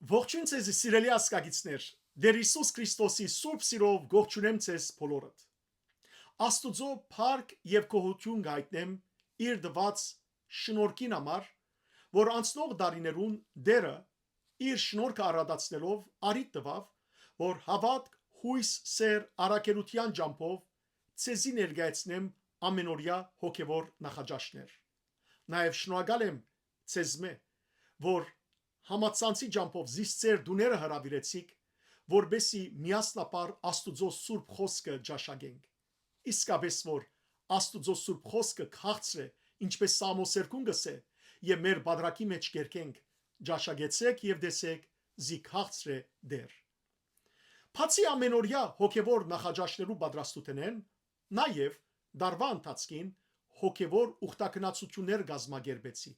Ողջույն ձեզ սիրելի ասկագիցներ, Դեր Հիսուս Քրիստոսի սուրբ սիրով գողջունեմ ձեզ բոլորդ։ Աստուծո փառք եւ գոհություն գայտնեմ իր դված շնորհքին համար, որ անցնող դարիներուն Դերը իր շնորհքը առադացնելով արիտ տվավ, որ հավատք, հույս, սեր, առաքելության ջամփով ցեզի ներկայացնեմ ամենօրյա հոգևոր նախաճաշներ։ Նաեւ շնորհակալ եմ ցեզմե, որ համացանցի ջամփով զիս ձեր դուները հրավիրեցիք, որբեսի միասնապար Աստուծո սուրբ խոսքը ճաշակենք։ Իսկապես որ Աստուծո սուրբ խոսքը քաղցր է, ինչպես Սամոսերկուն գսե, եւ մեր բادرակի մեջ կերկենք, ճաշակեցեք եւ դեսեք, զի քաղցր է դեր։ Բացի ամենօրյա հոգևոր նախաճաշներու պատրաստությունեն, նաեւ դարվա ընթացքին հոգևոր ուխտակնացություններ գազմագերբեցի,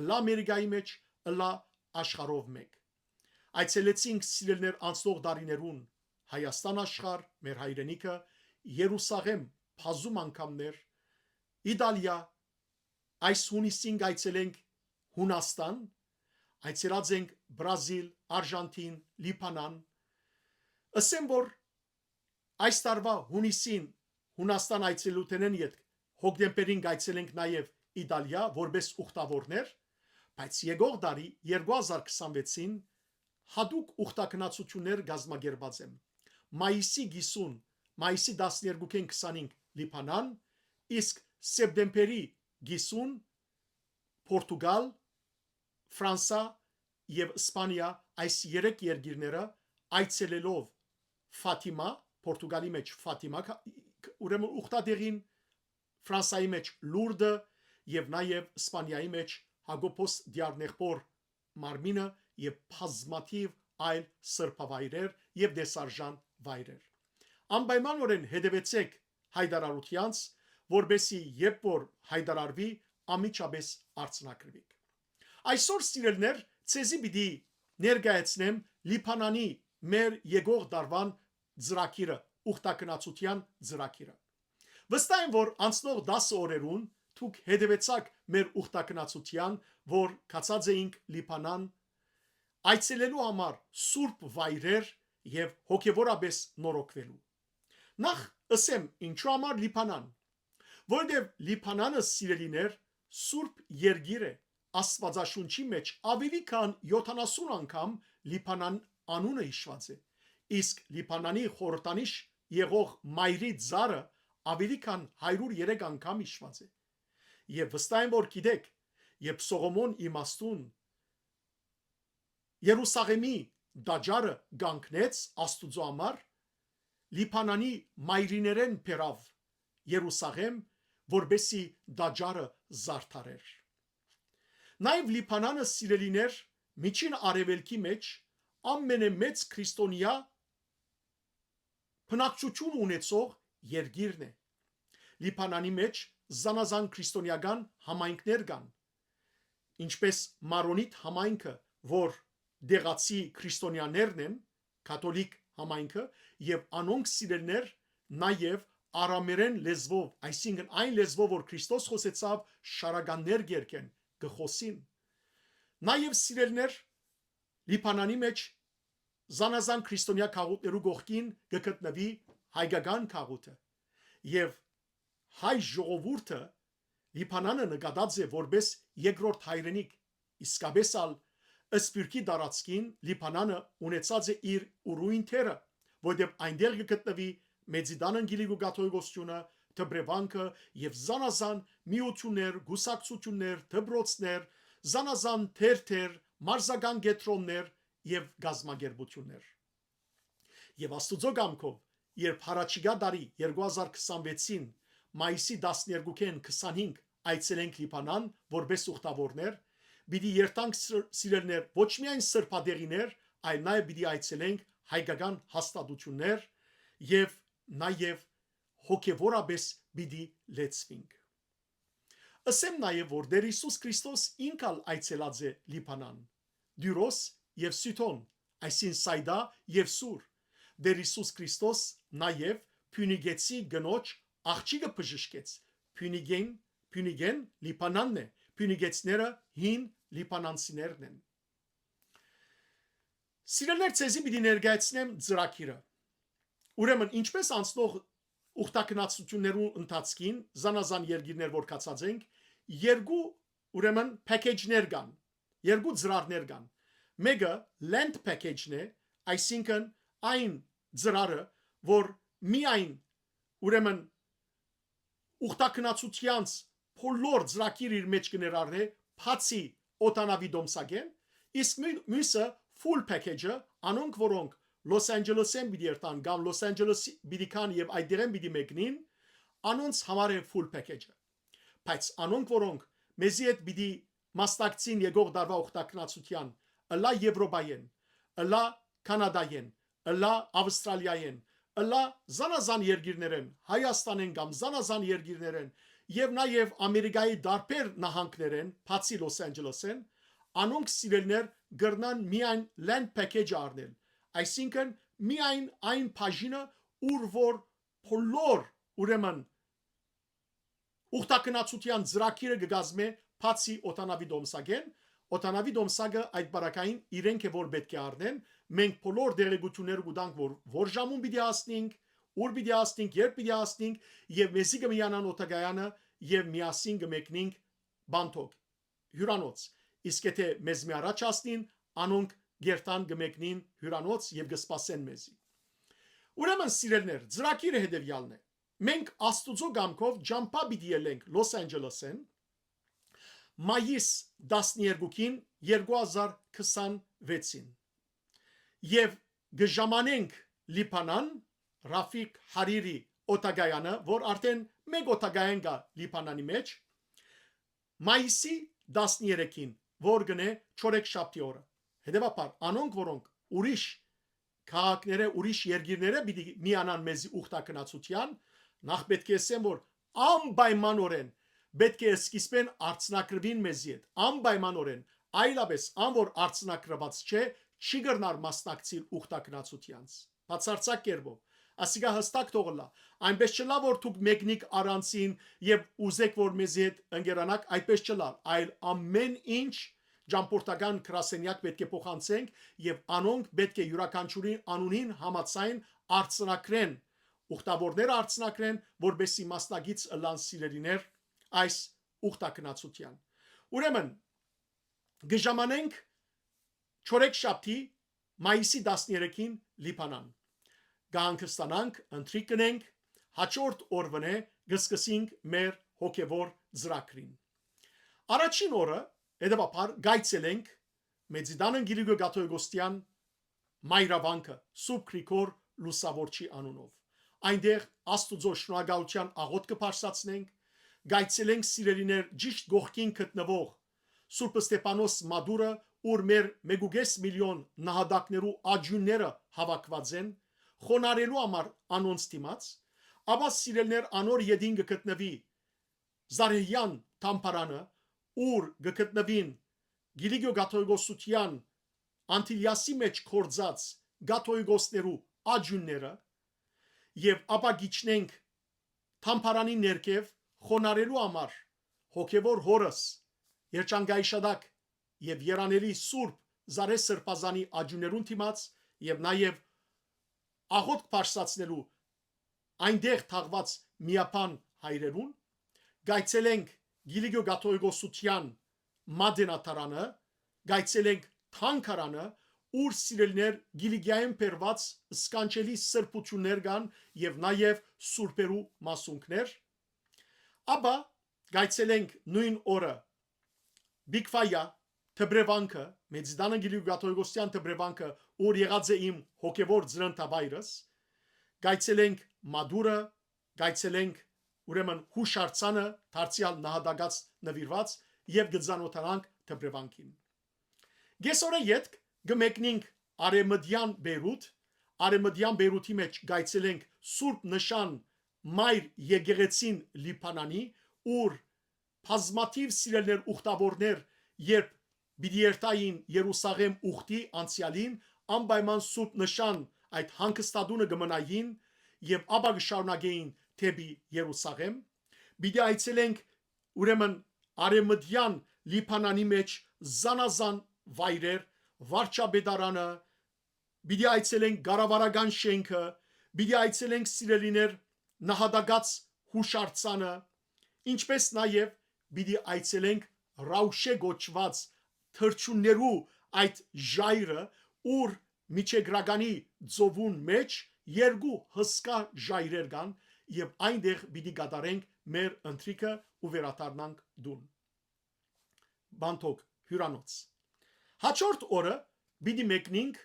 լա Ամերիկայի մեջ, լա աշխարհով մեկ։ Այցելեցինք սիրելներ անցնող դարիներուն Հայաստան աշխարհ, մեր հայրենիքը, Երուսաղեմ, բազում անգամներ, Իտալիա, այս հունիսին այցելենք Հունաստան, այցելած ենք Բրազիլ, Արժանտին, Լիբանան։ Ասեմ որ այս տարվա հունիսին Հունաստան այցելութենեն յետ հոկտեմբերին այցելենք նաև Իտալիա որպես ուխտավորներ, բայց եկող տարի 2026-ին հadouk ուխտակնացություններ գազմագերբած եմ։ Մայիսի 50, մայիսի 12-ին 25 Լիբանան, իսկ սեպտեմբերի 50 Պորտուգալ, Ֆրանսա եւ Իսպանիա այս երեք երկիրները այցելելով Ֆաթիմա, Պորտուգալի մեջ Ֆաթիմա, ուրեմն ուխտադեղին, Ֆրանսայի մեջ Լուրդը եւ նաեւ Իսպանիայի մեջ Հակոբոս Դիարնեղբոր մարմինը եւ բազմաթիվ այլ սրբավայրեր եւ դեսարժան վայրեր։ Անպայմանորեն հետևեցեք հայտարարությանց, որբեսի երբ որ հայտարարվի ամիջապես արցնակրվիկ։ Այսօր սիրելներ, ցեզի պիտի ներկայացնեմ Լիբանանի մեր եկող դարվան ծրագիրը, ուխտակնացության ծրագիրը։ Վստահ եմ, որ անցնող 10 օրերուն դուք հետևեցաք մեր ուխտակնացության, որ կացած էինք Լիբանան, այցելելու համար սուրբ վայրեր եւ հոգեվորապես նորոգվելու։ Նախ ասեմ ինչու համար Լիբանան, որովհետեւ Լիբանանը սիրելիներ սուրբ երկիր է, Աստվածաշունչի մեջ ավելի քան 70 անգամ Լիբանան անունը հիշված է, իսկ Լիբանանի խորհրդանիշ եղող մայրի ծառը ավելի քան 103 անգամ հիշված է։ Եվ վստահ եմ որ գիտեք, երբ Սողոմոն իմաստուն Երուսաղեմի դաջարը գանկնեց Աստուծո համար, Լիբանանի մայրիներեն բերավ Երուսաղեմ, որբեսի դաջարը զարդարեր։ Նաև Լիբանանը սիրելիներ միջին արևելքի մեջ ամենամեծ քրիստոնյա բնակչություն ունեցող երկիրն է։ Լիբանանի մեջ զանազան քրիստոնեական համայնքներ կան, ինչպես Մարոնիտ համայնքը, որ դեղացի քրիստոնյաներն են, կաթոլիկ համայնքը, եւ անոնք սիրելներ նաեւ արամերեն լեզվով, այսինքն այն լեզվով, որ Քրիստոս խոսեցավ, շարականներ գերկեն, գխոսին։ Նաեւ սիրելներ Լիբանանի մեջ զանազան քրիստոնյա քաղաքներու գողքին գտնվի հայկական քաղաքը եւ հայ ժողովուրդը Լիբանանը նկատած է որպես երկրորդ հայրենիք, իսկապես ալ Սպիրկի դարածքին Լիբանանը ունեցած է իր ուրույն թերը, որտեղ այնտեղ գտնվի Մեծիդանն գիլիգու կաթողիկոսությունը, Թբրևանքը եւ զանազան միություններ, գուսակցություններ, դբրոցներ, զանազան թերթեր, մարզական կետրոններ եւ գազմագերբություններ։ Եվ Աստուծո կամքով, երբ հարաճիգա դարի 2026-ին մայիսի 12-ին 25 այցելենք Լիբանան որպես ուխտավորներ, պիտի երթանք սիրելներ ոչ միայն սրբադեղիներ, այլ նաեւ պիտի այցելենք հայկական հաստատություններ եւ նաեւ հոգեվորապես պիտի լեցվենք։ Ասեմ նաեւ որ Տեր Հիսուս Քրիստոս ինքալ այցելած է Լիբանան, Դյուրոս եւ Սիթոն, այսին Սայդա եւ Սուր։ Տեր Հիսուս Քրիստոս նաեւ Փյունիգեցի գնոջ աղջիկը բժշկեց։ Փյունիգեն Լիբանանն է, Փյունիգեցները հին լիբանանցիներն են։ Սիրելիներ, ցեզի պիտի ներկայացնեմ ծրագիրը։ Ուրեմն ինչպես անցնող ուխտակնացություններու ընթացքին զանազան երկիրներ որ կացած ենք, երկու ուրեմն package-ներ կան, երկու ծրարներ կան։ Մեկը land package-ն է, այսինքն այն ծրարը, որ միայն ուրեմն ուխտակնացությանց բոլոր ծրագիր իր մեջ կներառնե, բացի օտանավի դոմսագեն, իսկ մյուսը full package-ը, անոնք որոնք Los Angeles-ին պիտի երթան կամ Los Angeles-ի պիտի կան եւ այդտեղեն պիտի մեկնին, անոնց համար է full package-ը։ Բայց անոնք որոնք մեզի հետ պիտի մասնակցին եկող դարվա ուխտակնացության, ըլա Եվրոպայեն, ըլա Կանադայեն, ըլա Ավստրալիայեն, ըլա զանազան երկիրներեն, Հայաստանեն կամ զանազան երկիրներեն եւ նաեւ Ամերիկայի դարբեր նահանգներեն, բացի Los Angeles-ին, անոնք սիրելներ գրնան միայն land package-ը առնել, այսինքն միայն այն բաժինը, ուր որ բոլոր ուրեմն ուխտակնացության ծրագիրը կգազմե բացի օտանավի դոմսագեն, օտանավի դոմսագը այդ բարակային իրենք է որ պետք է առնեն, մենք բոլոր դերեկությունները կուտանք որ ժամուն պիտի հասնենք, ուր պիտի հասնենք, երբ պիտի հասնենք եւ մեզի կմիանան օտագայանը եւ միասին կմեկնենք բանտոկ հյուրանոց, իսկ եթե մեզ մի առաջ հասնին, անոնք գերտան կմեկնին հյուրանոց եւ կսպասեն մեզի։ Ուրեմն սիրելներ, ծրագիրը հետեւյալն է։ Մենք Աստուծո գամքով ջամփա պիտի ելենք Los Angeles-ին մայիս 12-ին 2026-ին եւ գժամանենք Լիբանան Ռաֆիկ Հարիրի օտագայանը, որ արդեն մեկ օտագայան կա Լիբանանի մեջ, մայիսի 13-ին, որ գնե չորեքշաբթի օրը։ Հետևաբար, անոնք որոնք ուրիշ քաղաքները, ուրիշ երկիրները պիտի միանան մեզի ուխտակնացության, նախ պետք է ասեմ, որ անպայմանորեն պետք է սկիզբեն արցնակրվին մեզի հետ, անպայմանորեն, այլապես ան որ արցնակրված չէ, չի գրնար մասնակցիլ ուխտակնացությանց։ Բացարձակ կերպով, ասիկա հստակ թողլա, այնպես չլա որ դուք մեկնիկ առանցին եւ ուզեք որ մեզի հետ ընկերանաք, այդպես չլա, այլ ամեն ինչ ճամփորդական գրասենյակ պետք է փոխանցենք եւ անոնք պետք է յուրաքանչյուրի անունին համաձայն արցնակրեն, ուխտավորներ արցնակրեն, որբեսի մասնագից ըլան սիրելիներ այս ուխտակնացության։ Ուրեմն գժամանենք չորեքշաբթի մայիսի 13-ին Լիբանան գանքստանանք, ընտրիկ կնենք, հաջորդ օրվնե գսկսինք մեր հոգևոր ծրագրին։ Առաջին օրը հետևաբար գայցելենք Մեծիդանն Գիրիգո Գաթոյգոստյան մայրավանքը Սուրբ Գրիգոր Լուսավորչի անունով։ Այնտեղ Աստուծո շնորհակալության աղոթք կփարսացնենք, գայցելենք սիրելիներ ճիշտ գողքին գտնվող Սուրբ Ստեփանոս Մադուրը, ուր մեր 1.5 միլիոն նահատակներու աջունները հավաքված են, խոնարելու համար անոնց դիմաց, ապա սիրելներ անոր յետին գտնվի Զարեհյան թամփարանը, ուր գտնվին Գիլիգո Գաթոյգոսության Անտիլիասի մեջ կորձած գաթոյգոսներու աջունները եւ ապա գիչնենք թամփարանի ներքև խոնարելու համար հոգևոր հորս Երջանկայիշադակ եւ Երանելի Սուրբ Զարե Սրբազանի աջուներուն դիմաց եւ նաեւ աղոթք փարսացնելու այնտեղ թաղված միապան հայրերուն գայցելենք Գիլիգո Գաթոյգոսության մադենատարանը, գայցելենք թանկարանը, ուր սիրելներ Գիլիգիայեն բերված սկանչելի սրբություններ կան եւ նաեւ սուրբերու մասունքներ, ապա գայցելենք նույն օրը Բիգվայա Թբրևանքը, Մեծիդանը Գիլիգո Գաթոյգոսյան Թբրևանքը, ուր եղած է իմ հոգևոր ծննդավայրս, գայցելենք Մադուրը, գայցելենք ուրեմն հուշարձանը դարձյալ նահատակած նվիրված եւ գծանոթանանք Թբրևանքին։ Գեսորը յետք գմեկնինք Արեմդյան Բեյրութ, Արեմդյան Բեյրութի մեջ գայցելենք Սուրբ Նշան Մայր եկեղեցին Լիբանանի, ուր բազմաթիվ սիրելներ ուխտավորներ, երբ պիտի երթային Երուսաղեմ ուխտի անցյալին, անպայման Սուրբ Նշան այդ հանգստադունը գմնային եւ ապա գշարունակեին թեպի Երուսաղեմ, պիտի այցելենք ուրեմն Արեմդյան Լիբանանի մեջ զանազան վայրեր, վարչապետարանը, Պիտի այցելենք Գարավարական շենքը, պիտի այցելենք սիրելիներ նահատակած հուշարձանը, ինչպես նաև պիտի այցելենք Ռաուշե գոչված թրջուններու այդ ժայռը, ուր Միչեգրագանի ծովուն մեջ երկու հսկա ժայռեր կան եւ այնտեղ պիտի կատարենք մեր ընթրիքը ու վերադառնանք դուն։ Բանտոկ հյուրանոց։ Հաջորդ օրը պիտի մեկնենք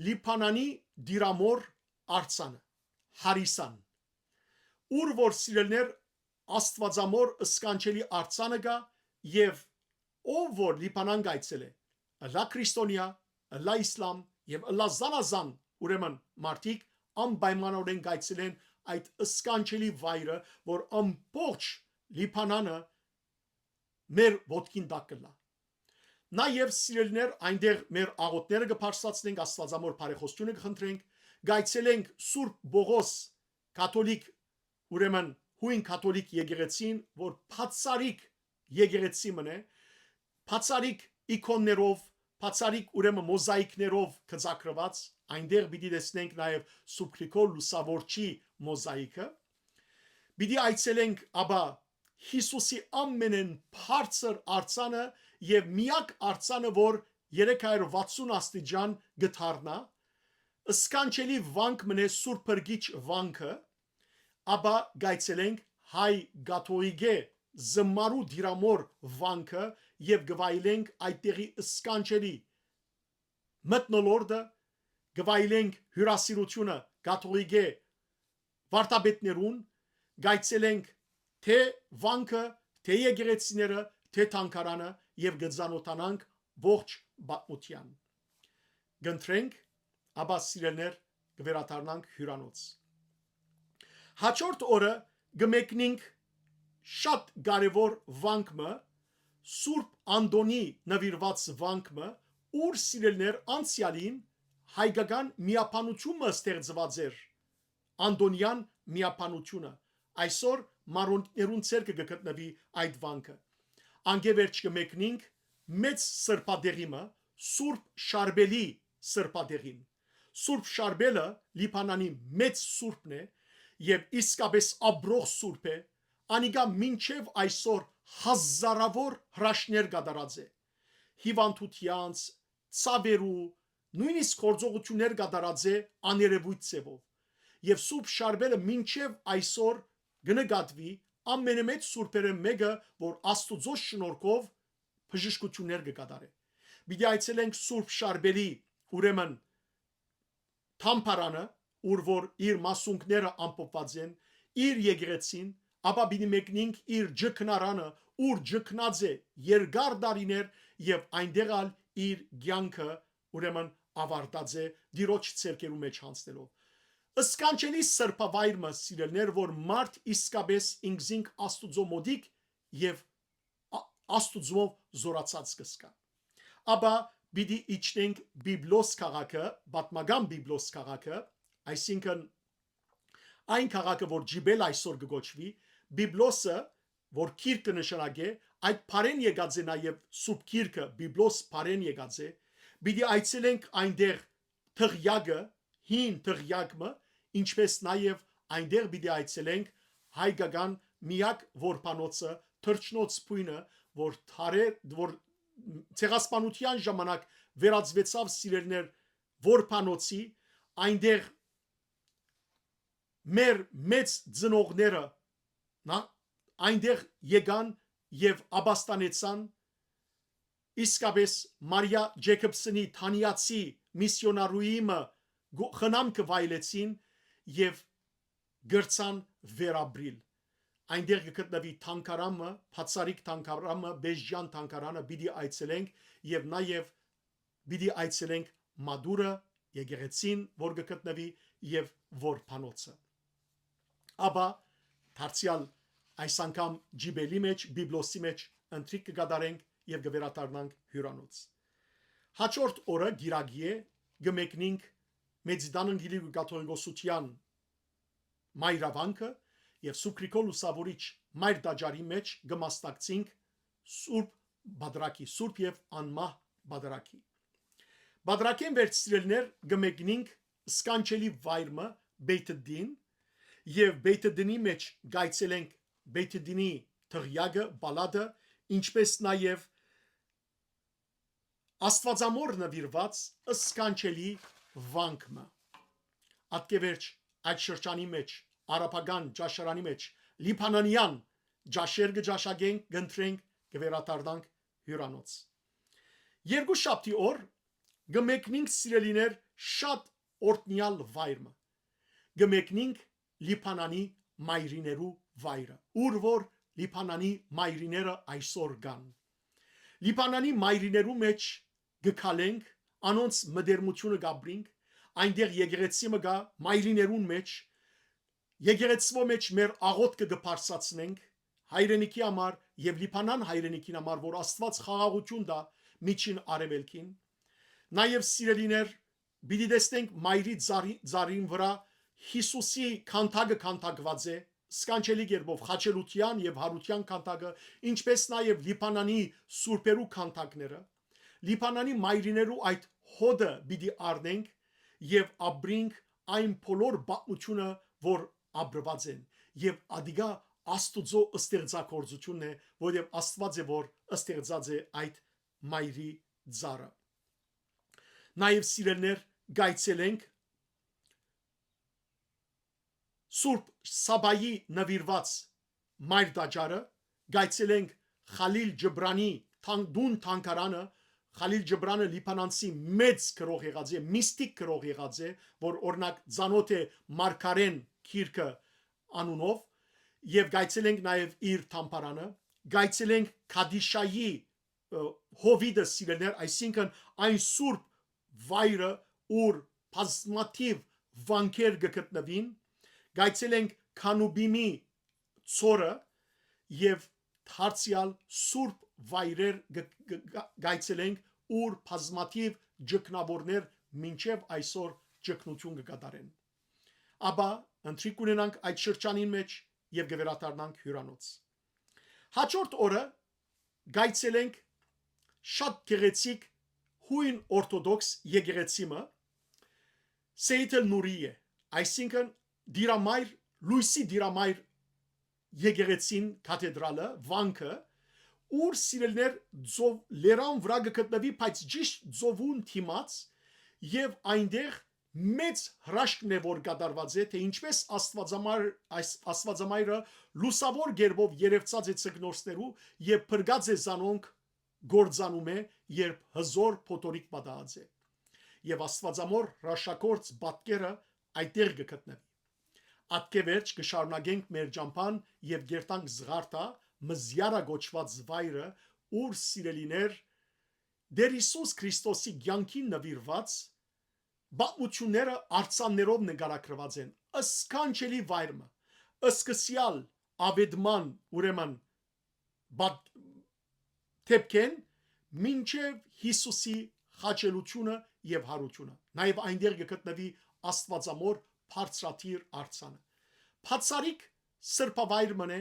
Լիբանանի դիրամոր արձանը, Հարիսան, ուր որ սիրելներ Աստվածամոր սկանչելի արձանը կա եւ ով որ Լիբանան գայցել է, լա քրիստոնյա, լա իսլամ եւ լա զանազան ուրեմն մարդիկ անպայմանորեն գայցել են այդ սկանչելի վայրը, որ ամբողջ Լիբանանը մեր ոտքին տակ կլա։ Նաև սիրելիներ այնտեղ մեր աղոթները կփարսացնենք, Աստվածամոր բարեխոսությունը կխնդրենք, գայցելենք Սուրբ Բողոս կաթոլիկ ուրեմն հույն կաթոլիկ եկեղեցին, որ բացարիք եկեղեցի մնե, բացարիք իկոններով, բացարիք ուրեմն մոզաիկներով կծակրված, այնտեղ պիտի տեսնենք նաև Սուրբ Գրիգոր Լուսավորչի մոզաիկը, պիտի այցելենք ապա Հիսուսի ամենեն բարձր արձանը եւ միակ արձանը, որ 360 աստիճան գթառնա, սկանչելի վանք մնե Սուրբ Փրկիչ վանքը, ապա գայցելենք հայ գաթողիկե զմարու դիրամոր վանքը եւ գվայելենք այդտեղի սկանչելի մտնոլորտը, գվայելենք հյուրասիրությունը գաթողիկե վարտաբետներուն, գայցելենք թե վանքը, թե եկեղեցիները, թե թանգարանը եւ գծանոթանանք ողջ բացության։ Գնտրենք, ապա սիրելներ կվերադառնանք հյուրանոց։ Հաջորդ օրը գմեկնենք շատ կարևոր վանքը, Սուրբ Անդոնի նվիրված վանքը, ուր սիրելներ անցյալին հայկական միապանությունը ստեղծված էր, Անդոնյան միապանությունը, այսօր մարոններուն ցերկը գտնվի այդ վանքը։ Անգևերջ կմեկնենք մեծ սրբադեղիմը, Սուրբ Շարբելի սրբադեղին։ Սուրբ Շարբելը Լիբանանի մեծ սուրբն է եւ իսկապես աբրող սուրբ է, անիկա մինչև այսօր հազարավոր հրաշներ կատարած է։ Հիվանդությանց, ցավերու, նույնիսկ գործողություններ կատարած է աներևույթ ծևով։ Եվ Սուրբ Շարբելը մինչև այսօր գնկատվի ամենամեծ սուրբերը մեկը, որ Աստուծո շնորհքով բժշկություններ կկատարե։ Պիտի այցելենք Սուրբ Շարբելի ուրեմն թամփարանը, ուր որ իր մասունքները ամփոփված են, իր եկեղեցին, ապա պիտի մեկնենք իր ջքնարանը, ուր ջքնած է երկար տարիներ եւ այնտեղ ալ իր կյանքը ուրեմն ավարտած է Տիրոջ ցերկերու մեջ հանցնելով։ Սկանչելի սրբավայրը սիրելներ, որ մարդ իսկապես ինքզինք Աստուծո մոդիկ եւ Աստուծո զորացած կսկա։ Ապա պիտի իջնենք Բիբլոս քաղաքը, պատմական Բիբլոս քաղաքը, այսինքն այն քաղաքը, որ Ջիբել այսօր կգոչվի, Բիբլոսը, որ քիրքը նշանակե, այդ բարեն եկած է նաև Սուրբ Քիրքը, Բիբլոս բարեն եկած է, պիտի այցելենք այնտեղ թղյակը, հին թղյակը, ինչպես նաև այնտեղ պիտի այցելենք հայկական միակ որբանոցը, թրջնոց բույնը, որ ցեղասպանության ժամանակ վերածվեցավ սիրելներ որբանոցի, այնտեղ մեր մեծ ծնողները այնտեղ եկան եւ աբաստանեցան, իսկապես Մարիա Ջեյքոբսոնի Թանիացի միսիոնարուիմը խնամքը վայելեցին եւ գրցան վերաբրիլ։ Այնտեղ կգտնվի թանգարանը, բացարիք թանգարանը, Բեժյան թանգարանը պիտի այցելենք եւ նաեւ պիտի այցելենք Մադուրը, եկեղեցին, որ կգտնվի եւ որբանոցը։ Ապա դարձյալ այս անգամ Ջիբելի մեջ, Բիբլոսի մեջ ընթրիք կգադարենք եւ կվերադառնանք հյուրանոց։ Հաջորդ օրը գիրագի է գմեկնենք Մեծիդանն գիլի կաթողիկոսության մայրավանքը եւ Սուրբ Գրիգոր Լուսավորիչ մայր դաջարի մեջ գմաստակցինք Սուրբ Բադրակի, Սուրբ եւ անմահ Բադրակի։ Բادرակեն վերցրելներ գմեկնինք սկանչելի վայրը Բեյթդին եւ Բեյթդինի մեջ գայցելենք Բեյթդինի թղյակը բալադը ինչպես նաեւ Աստվածամոր նվիրված սկանչելի վանքը Ատկևերջ այդ շրջանի մեջ արաբական ճաշարանի մեջ լիբանանյան ճաշեր գճաշագենք գընտրենք գվերատարդանք հյուրանոց երկու շաբթի օր գմեկնինք սիրելիներ շատ օրտնյալ վայրը գմեկնինք լիբանանի մայրիներու վայրը ուր որ լիբանանի մայրիները այսօր կան լիբանանի մայրիներու մեջ գկալենք անոնց մդերմությունը գաբրինք այնտեղ եկեղեցի մգա մայրիներուն մեջ եկեղեցվո մեջ մեր աղոթքը գբարսացնենք հայրենիքի համար եւ լիբանան հայրենիքին համար որ Աստված խաղաղություն տա միջին արևելքին նաեւ սիրելիներ պիտի տեսնենք մայրի ծառին վրա Հիսուսի քանթակը քանթակված է սկանչելի գերբով խաչելության եւ հարության քանթակը ինչպես նաեւ լիբանանի սուրբերու քանթակները լիբանանի մայրիներու այդ հոդը պիտի առնենք եւ ապրենք այն բոլոր բացությունը որ ապրված են եւ ադիգա Աստուծո ստեղծագործությունն է որովհետեւ Աստված է որ ստեղծած է այդ մայրի ծառը նաեւ սիրելներ գայցելենք Սուրբ Սաբայի նվիրված մայր դաջարը գայցելենք Խալիլ Ջբրանի դուն թանկարանը Խալիլ Ջբրանը լիբանանցի մեծ գրող եղած է միստիկ գրող եղած է որ օրինակ ցանոթ է Մարկարեն քիրքը անունով եւ գայցելենք նաեւ իր թամփարանը գայցելենք Քադիշայի հովիդը սիրելներ այսինքն այն սուրբ վայրը ուր բազմաթիվ վանքեր գտնվին գայցելենք Քանուբիմի ծորը եւ դարձյալ սուրբ վայրեր գայցելենք ուր բազմաթիվ ջկնավորներ մինչև այսօր ջկնություն կկատարեն ապա ընտրիկ ունենանք այդ շրջանին մեջ եւ գվերատարնանք հյուրանոց հաջորդ օրը գայցելենք շատ գեղեցիկ հույն օրթոդոքս եկեղեցիմը Սեյթել Նուրիե այսինքն դիրամայր լույսի դիրամայր եկեղեցին կաթեդրալը վանքը ուր սիրելներ ձով լերան վրա գտնվի բայց ճիշտ ձովուն թիմած եւ այնտեղ մեծ հրաշքն է որ կատարված է թե ինչպես Աստվածամայրը լուսավոր գերբով երևծած է ցկնորսներու եւ փրկած է զանոնք գործանում է երբ հզոր փոթորիկ պատահած է եւ Աստվածամոր հրաշագործ բատկերը այդտեղ գտնվի Ատկևերջ կշարունակենք մեր ճամփան եւ գերտանք զղարտա մզյարա գոչված վայրը ուր սիրելիներ Դեր Հիսուս Քրիստոսի ցանկին նվիրված բացությունները արցաններով նկարագրված են սքանչելի վայրը սկսյալ ավեդման ուրեմն թեփքեն մինչև Հիսուսի խաչելությունը եւ հարությունը նաեւ այնտեղ գտնվի Աստվածամոր բարձրաթիր արցանը բացարիք սրբավայրն է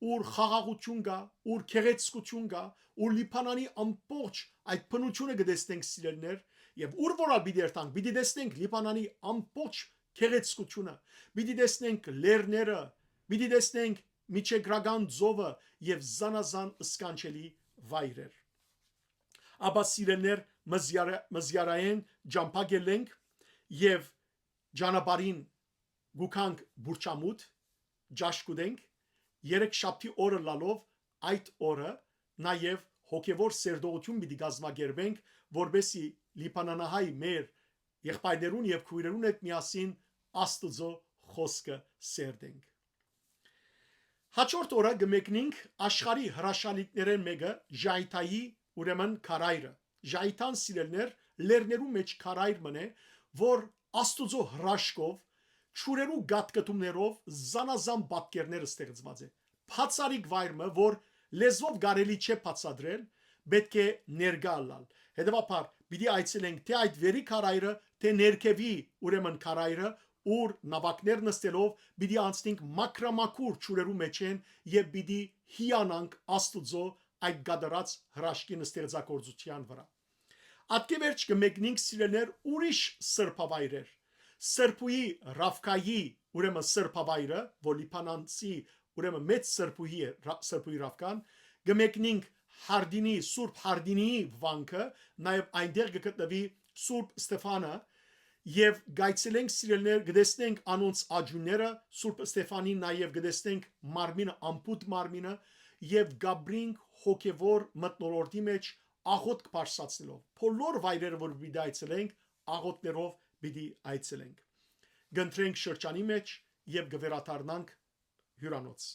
ուր խաղաղություն կա ուր քեղեցկություն կա ուր լիբանանի ամբողջ այդ բնությունը գտեսնենք սիրելներ եւ ուր որալ պիտի երթանք պիտի տեսնենք լիբանանի ամբողջ քեղեցկությունը պիտի տեսնենք լերները պիտի տեսնենք միջեգրական ձովը եւ զանազան սկանչելի վայրեր ապա սիրելներ մզյարային ջամփագելենք եւ ջանապարհին գուքանք բուրչամուտ ջաշկուդենք երեք շաբթի օրը լալով այդ օրը նաեւ հոգեվոր սերդողություն պիտի գազմագերբենք որբեսի լիբանանահայ մեր եղբայրներուն եւ քույրերուն հետ միասին Աստծո խոսքը սերդենք հաջորդ օրը գմեկնենք աշխարհի հրաշալիքներեն մեկը Ժայթայի ուրեմն քարայրը Ժայթան սիրելներ լերներու մեջ քարայր մնե որ Աստուծո հրաշքով ճուրերու գատկտումներով զանազան պատկերներ ստեղծված է բացարիք վայրը որ լեզվով կարելի չէ բացատրել պետք է ներկա լալ հետեւաբար պիտի այցելենք թե այդ վերի քարայրը թե ներքևի ուրեմն քարայրը ուր նավակներ նստելով պիտի անցնենք մակրամակուր ճուրերու մեջ են եւ պիտի հիանանք Աստուծո այդ գադարած հրաշքին ստեղծագործության վրա Ատկևերջ կմեկնենք սիրելներ ուրիշ սրբավայրեր։ Սրբուի Ռավկայի ուրեմն սրբավայրը, որ լիբանանցի ուրեմն մեծ սրբուի է, սրբուի Ռավկան, կմեկնենք Հարդինի Սուրբ Հարդինիի վանքը, նաև այնտեղ կգտնվի Սուրբ Ստեփանը եւ գայցելենք սիրելներ գտեսնենք անոնց աջունները Սուրբ Ստեփանին նաև գտեսնենք մարմինը ամփոփ մարմինը եւ գաբրինք հոգեվոր մտնոլորտի մեջ աղոտ կբարձրացնելով բոլոր վայրերը որ պիտի այցելենք աղոտներով պիտի այցելենք գընտրենք շրջանի մեջ եւ գվերաթարնանք հյուրանոց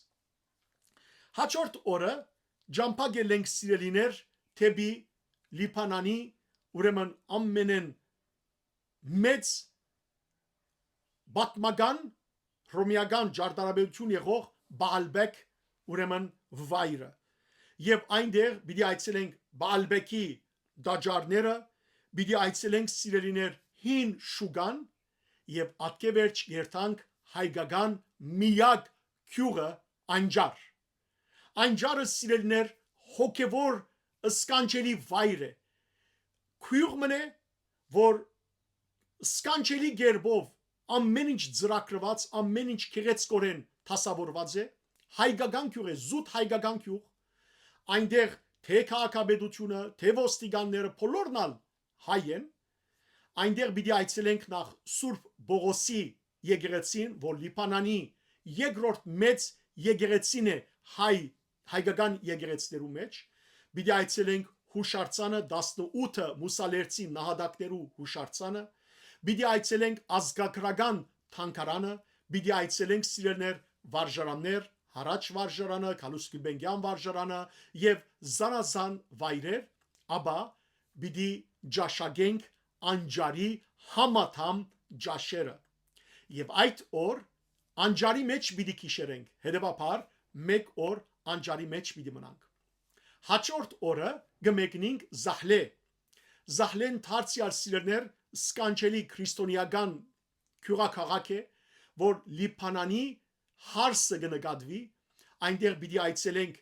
հաջորդ օրը ջամփագելենք սիրելիներ թեպի Լիբանանի ուրեմն ամենեն մեծ բատմական ռոմիական ջարդարաբերություն եղող Բալբեկ ուրեմն վայրը եւ այնտեղ պիտի այցելենք Բալբեկի դաջարները պիտի այցելենք սիրելիներ հին շուգան եւ ատկևերջ երթանք հայկական միակ քյուղը անջարը սիրելիներ հոգեվոր սկանչելի վայր է քյուղ մնե որ սկանչելի գերբով ամեն ինչ ծրագրված ամեն ինչ քեղեցկորեն դասավորված է հայկական քյուղ է զուտ հայկական քյուղ այնտեղ թե քաղաքաբեդությունը թե ոստիկանները բոլորն հայ են այնտեղ պիտի այցելենք նախ Սուրբ Բողոսի եկեղեցին որ Լիբանանի երկրորդ մեծ եկեղեցին է հայկական եկեղեցիներու մեջ պիտի այցելենք հուշարձանը 18 մուսալերցի նահատակներու հուշարձանը պիտի այցելենք ազգագրական թանգարանը պիտի այցելենք սիրելներ վարժարաններ հարաճ վարժարանը Քալուսկիբենգյան վարժարանը եւ զանազան վայրեր ապա պիտի ջաշագենք անջարի համաթամ ջաշերը եւ այդ օր անջարի մեջ պիտի քիշերենք հետեւաբար մեկ օր անջարի մեջ պիտի մնանք հաջորդ օրը գմեկնենք Զահլեն դարձյալ սիրելներ սկանչելի քրիստոնեական քյուղաքաղաք է որ Լիբանանի հարսը կնկատվի այնտեղ պիտի այցելենք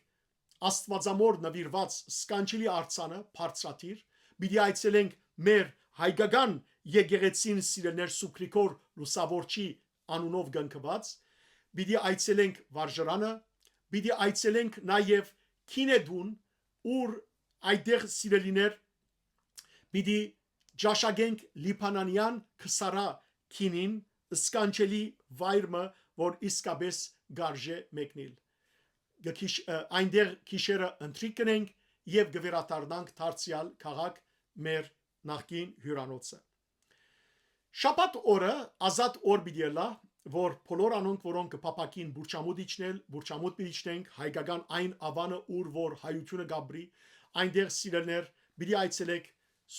Աստվածամոր նվիրված սկանչելի արձանը բարձրատիր պիտի այցելենք մեր հայկական եկեղեցին սիրելներ Սուկրիկոր Լուսավորչի անունով գնկված պիտի այցելենք վարժարանը պիտի այցելենք նաև Քինեդուն ուր այդտեղ սիրելիներ պիտի ջաշագենք Լիբանանյան քսարա քինին սկանչելի վայրը որ իսկապես գարժե մեկնել այնտեղ քիշերը ընտրիկ կնենք եւ գվերաթարնանք դարձյալ քաղաք մեր նախկին հյուրանոցը շաբաթ օրը ազատ օր պիտի լա որ բոլոր անոնք որոնք կփապակին բուրչամուտ պիտի իջնենք հայկական այն ավանը ուր որ հայությունը գաբրի այնտեղ սիրելներ պիտի այցելեք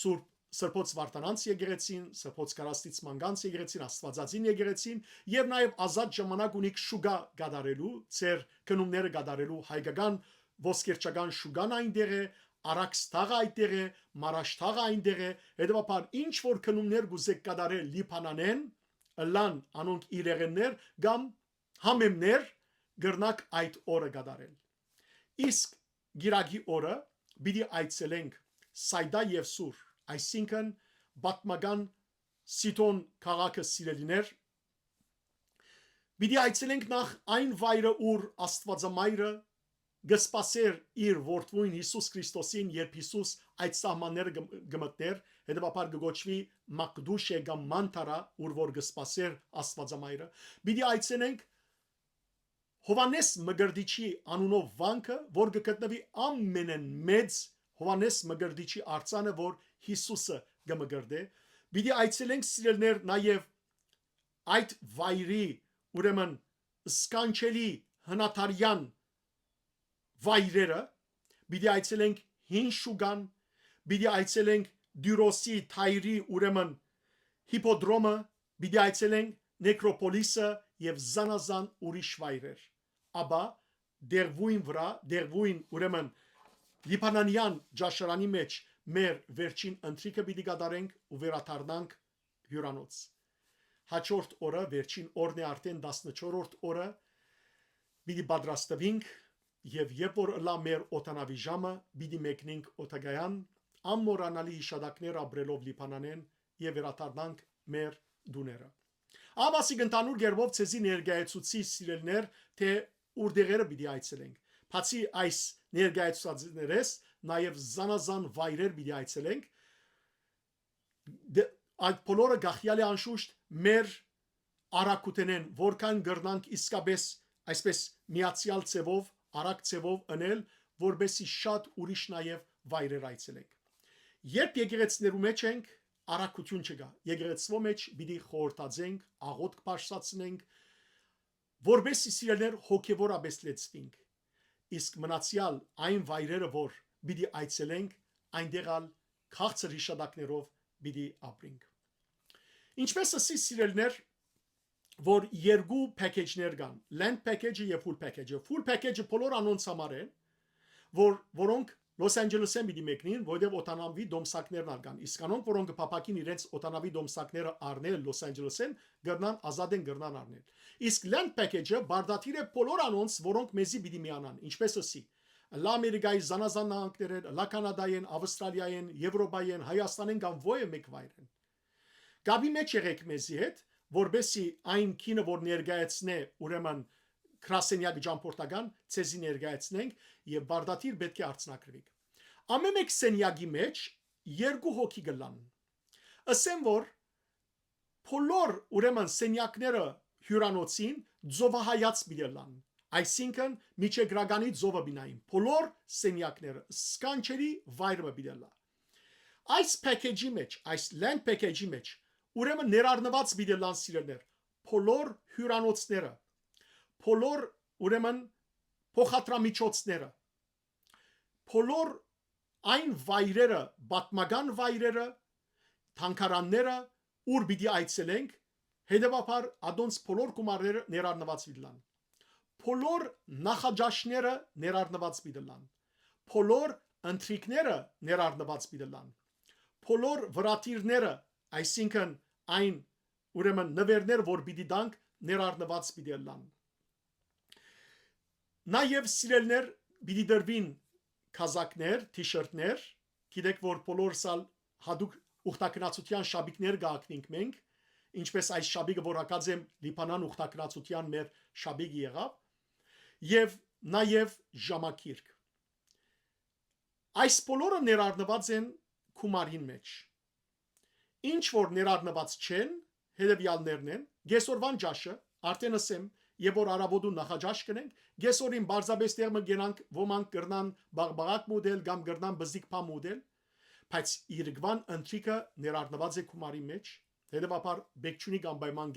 Սուրբ Սրբոց Վարդանանց եկեղեցին, Սրբոց Կարաստից Մանգանց եկեղեցին, Աստվածածին եկեղեցին եւ նաեւ ազատ ժամանակ ունիք շուգա գդարելու, ծեր քնումները գդարելու հայկական ոսկերչական շուգան այնտեղ է, Արաքստաղը այնտեղ է, Մարաշտաղը այնտեղ է, հետեւաբար ինչ որ քնումներ գուզեք գդարել Լիբանանեն, լան անոնք իրեղեններ կամ համեմներ գրնակ այդ օրը գդարել։ Իսկ գիրագի օրը պիտի այցելենք Սայդա եւ Սուր այսինքն բատմական Սիդոն քաղաքը սիրելիներ պիտի այցելենք նախ այն վայրը ուր Աստվածամայրը գսպասեր իր որդվույն Հիսուս Քրիստոսին երբ Հիսուս այդ սահմանները գմտներ հետեւաբար գոչվի Մակդուշե կամ Մանտարա ուր որ գսպասեր Աստվածամայրը պիտի այցելենք Հովանես Մգրդիչի անունով վանքը որ գտնվի ամենեն մեծ Հովանես Մգրդիչի արձանը որ Հիսուսը գմգրդե պիտի այցելենք սիրելներ նաև այդ վայրի ուրեմն սկանչելի հնատարյան վայրերը պիտի այցելենք հին շուգան պիտի այցելենք Դյուրոսի թայրի ուրեմն հիպոդրոմը պիտի այցելենք նեկրոպոլիսը եւ զանազան ուրիշ վայրեր ապա դերվույն ուրեմն Լիբանանյան ջաշարանի մեջ մեր վերջին ընթրիկը պիտի կատարենք ու վերաթարնանք հյուրանոց հաջորդ օրը վերջին օրն է արդեն 14-րդ օրը պիտի պատրաստվենք եւ երբ որ լա մեր օտանավի ժամը պիտի մեկնենք օտագայան ամմորանալի հիշադակներ ապրելով Լիբանանեն եւ վերադառնանք մեր դուները։ Ամասի գնտանուր գերբով ցեզի ներգայացուցի սիրելներ, թե ուրդեղերը պիտի այցելենք։ Բացի այս ներգայացուցածներից նաև զանազան վայրեր պիտի այցելենք։ Այդ բոլորը գախյալի անշուշտ մեր արակուտենեն, որքան գրնանք իսկապես այսպես միացյալ ցևով, արակ ցևով անել, որբեսի շատ ուրիշ նաև վայրեր այցելենք։ Երբ եկեղեցիներու մեջ ենք, արակություն չկա։ Եկեղեցվո մեջ պիտի խորհրդածենք, աղոթք բարձրացնենք, որբեսի սիրելներ հոգևորապես լեցվենք։ Իսկ մնացյալ այն վայրերը, որ պիտի այցելենք, այնտեղալ քաղցր հիշադակներով պիտի ապրենք։ Ինչպես ասի սիրելներ, որ երկու package-ներ կան, land package-ը եւ full package-ը։ Full package-ը բոլոր անոնց համար են, որոնք Los Angeles-ին պիտի մեկնին, որտեղ օտանավի դոմսակներն ալկան։ Իսկ անոնք, որոնք փապակին իրենց օտանավի դոմսակները առնել Los Angeles-ին, գրնան ազատեն գրնան առնել։ Իսկ land package-ը բարդաթիր է բոլոր անոնց, որոնք մեզի պիտի միանան, ինչպես ասի։ Լամերիկայի զանազան նահանգներեն, լա Կանադայեն, Ավստրալիայեն, Եվրոպայեն, Հայաստանեն կամ ովը մեկ վայրեն։ Գաբի մեջ եղեք մեզի հետ, որբեսի այն քինը, որ ներգայացնե, ուրեմն Krassenyak ճամփորդական ցեզի ներգայացնենք եւ բարդաթիր պետք է արցնակրվենք։ Ամեն մեկ սենյակի մեջ երկու հոգի գլան։ Ասեմ որ բոլոր ուրեմն սենյակները հյուրանոցին ձովահայաց բիդելան։ Այսինքն միջեգրագանի ձովը բինային։ Բոլոր սենյակները սկանչերի վայրը բիդելա։ Այս package-ի մեջ, այս land package-ի մեջ ուրեմն ներառնված բիդելան սիրելներ, բոլոր հյուրանոցները բոլոր ուրեմն փոխադրամիջոցները բոլոր այն վայրերը պատմական վայրերը թանգարանները ուր պիտի այցելենք հետևաբար ադոնց բոլոր գումարները ներառնված բիդլան բոլոր նախաճաշները ներառնված բիդլան բոլոր ընթրիկները ներառնված բիդլան բոլոր վրատիրները այսինքն այն ուրեմն նվերներ որ պիտի դանք ներառնված բիդլան Նաև սիրելներ պիտի դրվին կազակներ, թիշերտներ, գիտեք որ բոլոր սալ հadouk ուխտակնացության շաբիկներ գակնենք մենք, ինչպես այս շաբիկը որ ակածեմ Լիբանան ուխտակնացության մեր շաբիկը եղավ, եւ նաև ժամակիրք։ Այս բոլորը ներառնված են քումարին մեջ։ Ինչ որ ներառնված չեն, հետևյալներն են, գեսորվան ջաշը, արդեն ասեմ Եվ որ արաբոդու նախաճաշ կնենք, գեսորին բարձաբես տեղը գենանք ոմանք գրնան բաղբաղակ մոդել կամ գրնան բզիկ պա մոդել, բայց իրգվան ընտրիկը ներառնված է քումարի մեջ, հետևաբար բեկչունի կամ բայման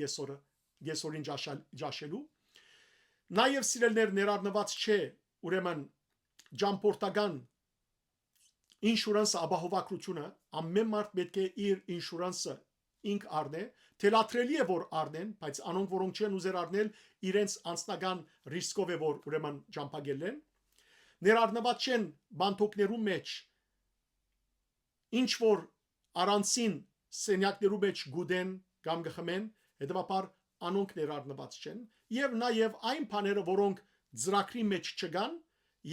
գեսորին ջաշելու, նաև սիրելներ ներառնված չէ, ուրեմն ճամփորդական ինշուրանսը ապահովագրությունը, ամեն մարդ պետք է իր ինշուրանսը ինք առնե, թելաթրելի է որ առնեն, բայց անոնք որոնք չեն ուզեր առնել, իրենց անձնական ռիսկով է որ ուրեմն ճամփագել են, ներառնված չեն բանթոկներու մեջ, ինչ որ առանցին սենյակներու մեջ գուդեն կամ գխմեն, հետևաբար անոնք ներառնված չեն, եւ նաև այն բաները, որոնք ծրագրի մեջ չկան,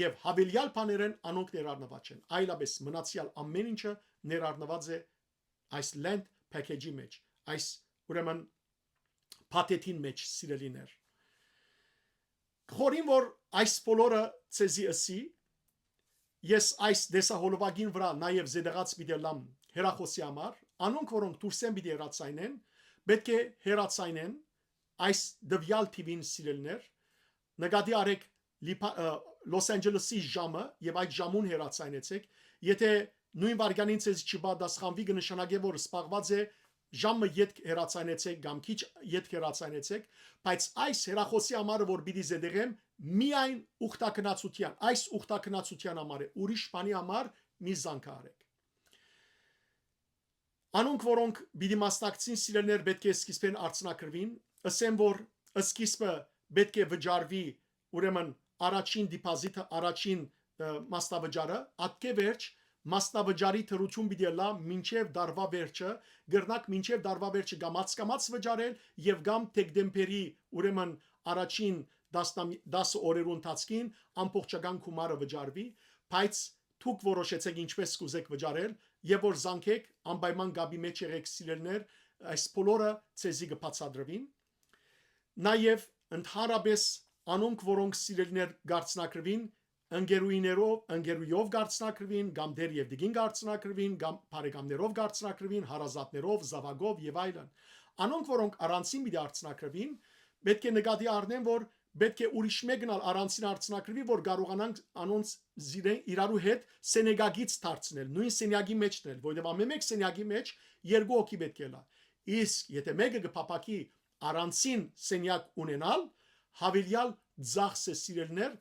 եւ հավելյալ բաներն անոնք ներառնված չեն, այլապես մնացյալ ամեն ինչը ներառնված է այս land package-ի մեջ, այս ուրեմն փաթեթին մեջ սիրելիներ։ Խորին որ այս բոլորը ցեզի ասի, ես այս դեսահոլովագին վրա նաև զեդեղած բիդելամ հերախոսի համար, անոնք որոնք դուրսեն բիդի հերացայնեն, պետք է հերացայնեն այս դվյալ TV-ին սիրելիներ, նկատի արեք Los Angeles-ի ժամը եւ այդ ժամուն հերացայնեցեք, եթե նույն վարկանին ցեզ չպատասխանվի կնշանակե որ սպառված է ժամը յետ հերացանեցեք կամ քիչ յետ հերացանեցեք բայց այս հերախոսի համարը որ պիտի զեդեղեմ միայն ուխտակնացության այս ուխտակնացության համար է ուրիշ բանի համար մի զանգ արեք անոնք որոնք պիտի մասնակցին սիրելներ պետք է սկիզբեն արցնակրվին ասեմ որ սկիզբը պետք է վճարվի ուրեմն առաջին դիպոզիտը առաջին մասնավճարը ատկե վերջ Մասնավճարի թրություն պիտի լա մինչև դարվա վերջը, գրնակ մինչև դարվա վերջը գամած վճարել եւ գամ դեկտեմբերի ուրեմն առաջին 10 օրերու ընթացքին ամբողջական գումարը վճարվի, բայց Դուք որոշեցեք ինչպես կուզեք վճարել եւ որ զանգեք անպայման գաբի մեջ եղեք սիրելներ այս բոլորը ցեզի կբացատրվին նաեւ ընդհանրապես անոնք որոնք սիրելներ գարցնակրվին ընկերույով գարցնակրվին կամ դեր եւ դիգին գարցնակրվին կամ բարեկամներով գարցնակրվին հարազատներով զավագով եւ այլն անոնք որոնք առանցին մի դարցնակրվին պետք է նկատի առնեն որ պետք է ուրիշ մեկն առանցին արցնակրվի որ կարողանանք անոնց իրարու հետ սենեգագից դարձնել նույն սենյակի մեջն էլ որովհետեւ ամեն մեկ սենյակի մեջ երկու հոգի պետք է լա իսկ եթե մեկը կփապակի առանցին սենյակ ունենալ հավելյալ ծախս է սիրելներ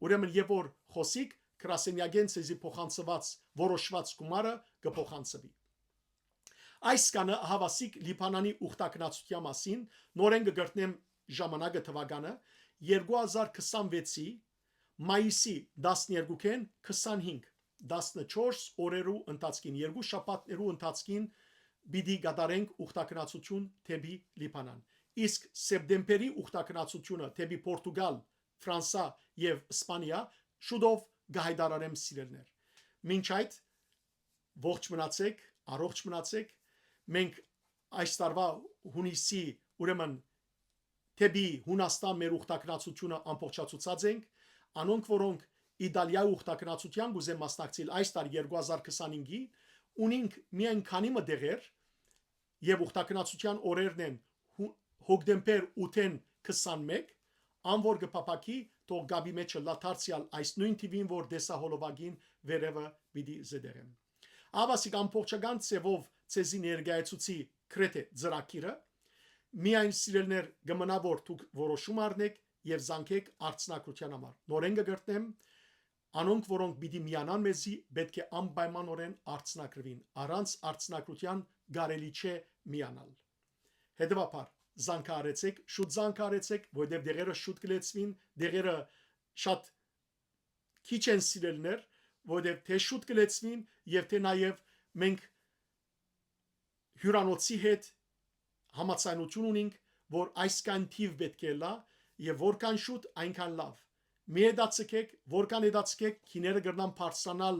ուրեմն երբ որ խոսիկ գրասենյակեն ցեզի փոխանցված որոշված գումարը կփոխանցվի այս կանը հավասիկ Լիբանանի ուխտակնացության մասին նորեն կգրտնեմ ժամանակը թվականը 2026-ի մայիսի 12-ին 25 14 օրերու ընթացքին երկու շաբաթներու ընթացքին պիտի կատարենք ուխտակնացություն թեպի Լիբանան իսկ սեպտեմբերի ուխտակնացությունը թեպի Պորտուգալ Ֆրանսա եւ Իսպանիա շուտով գահիդարարեմ սիրելներ մինչ այդ ողջ մնացեք առողջ մնացեք մենք այս տարվա հունիսի ուրեմն թեպի Հունաստան մեր ուխտակնացությունը ամբողջացուցած ենք անոնք որոնք Իտալիայի ուխտակնացության գուզեն մասնակցել այս տարի 2025-ի ունենք միայն քանի մտեղեր եւ ուխտակնացության օրերն են հոկտեմբեր 8-ին 21 անոր կփապակի թող գաբի մեջը լաթարցիալ այս նույն տիվին որ դեսահոլովագին վերևը պիտի զդերեմ ավասիկ ամբողջական ծևով ցեզի ներգայացուցի քրեթե ծրակիրը միայն սիրելներ գմնա որ դուք որոշում առնեք եւ զանգեք արցնակրության համար նորեն կգրտնեմ անոնք որոնք պիտի միանան մեզի պետք է անպայմանորեն արցնակրվին առանց արցնակրության գարելի չէ միանալ հետեւաբար զանգարեցեք շուտ զանգարեցեք որովհետեւ դեղերը շուտ կլեցվին դեղերը շատ քիչ են սիրելներ որովհետեւ թե շուտ կլեցվին եւ թե նաեւ մենք հյուրանոցի հետ համացանություն ունենք որ այսքան թիվ պետք է լա եւ որքան շուտ այնքան լավ մի հետացեք որքան հետացեք քիները գրնան բարձրանալ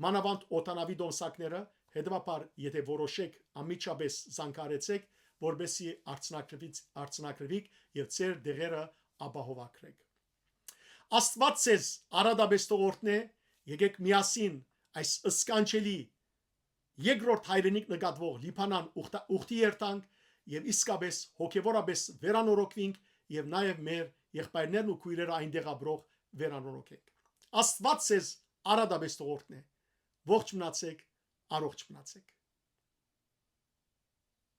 մանավանդ օտանավի դոմսակները հետեւաբար եթե որոշեք ամիջապես զանգարեցեք որբեսի արցնակրվիկ եւ ծեր դեղերը ապահովակրեք Աստված ցեզ արադաբեստողորտն է եկեք միասին այս ըսկանչելի երկրորդ հայրենիք նկատվող Լիբանան ուխտի երթանք եւ իսկապես հոգեվորապես վերանորոգվենք եւ նաեւ մեր եղբայրներն ու քույրերը այնտեղ ապրող վերանորոգենք Աստված ցեզ արադաբեստողորտն է ողջ մնացեք առողջ մնացեք